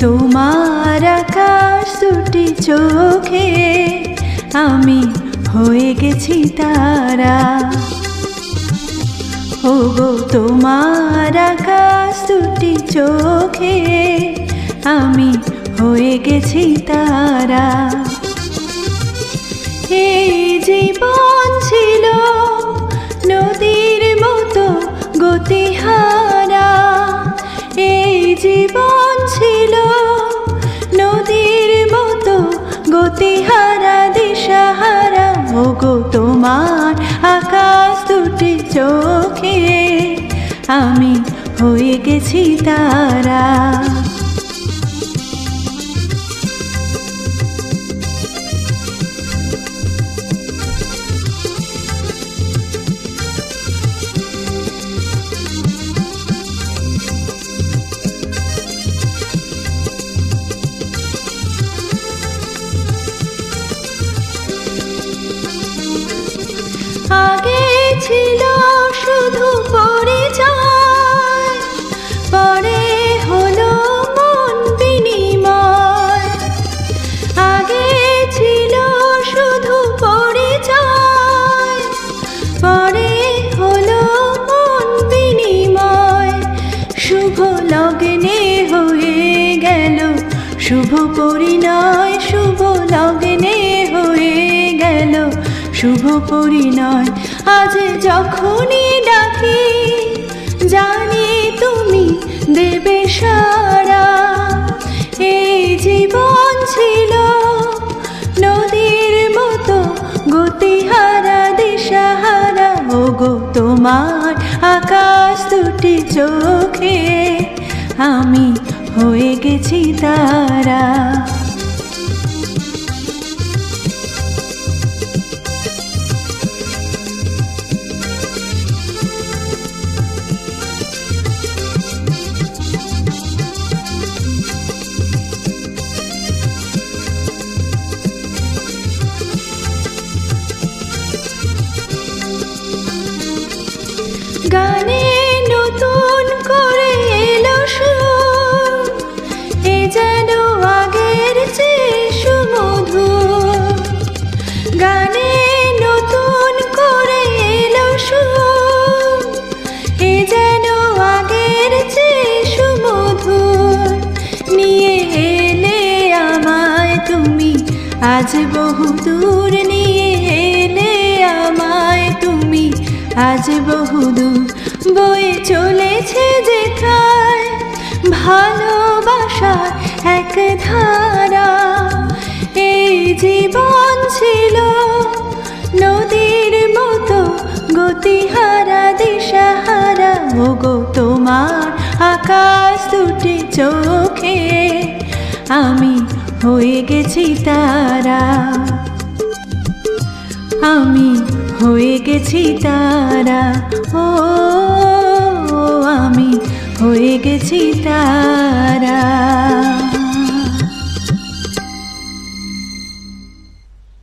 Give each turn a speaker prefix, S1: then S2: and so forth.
S1: তোমার আকাশ দুটি চোখে আমি হয়ে গেছি তারা। ওগো তোমার আকাশ দুটি চোখে আমি হয়ে গেছি তারা। এই জীবন ছিল নদীর মতো গতিহারা, এই জীবন ছিল নদীর মতো গতিহারা দিশাহারা। ওগো তোমার আকাশ দুটি চোখে আমি হয়ে গেছি তারা। আগে ছিল শুধু পরিচয়, পরে হলো মন বিনিময়। আগে ছিল শুধু পরিচয়, পরে হলো মন বিনিময়। শুভ লগ্নে হয়ে গেল শুভ পরিণয়, শুভ লগ্নে হয়ে গেল শুভ পরিণয়। আজ যখনই ডাকি জানি তুমি দেবে সাড়া। এই জীবন ছিল নদীর মতো গতিহারা দিশাহারা। ওগো তোমার আকাশ দুটি চোখে আমি হয়ে গেছি তারা। গানে নতুন করে এলো সুর, এ যেন আগের চেয়ে সুমধুর। গানে নতুন করে এলো সুর, এ যেন আগের চেয়ে সুমধুর। নিয়ে এলে আমায় তুমি আজ বহুদূর, নিয়ে এলে আমায় তুমি আজ বহুদূর। বয়ে চলেছে যেথায় ভালোবাসার এক ধারা। এই জীবন ছিল নদীর মতো গতিহারা দিশাহারা। ওগো তোমার আকাশ দুটি চোখে আমি হয়ে গেছি তারা। আমি হয়ে গেছি তারা, ও আমি হয়ে গেছি তারা।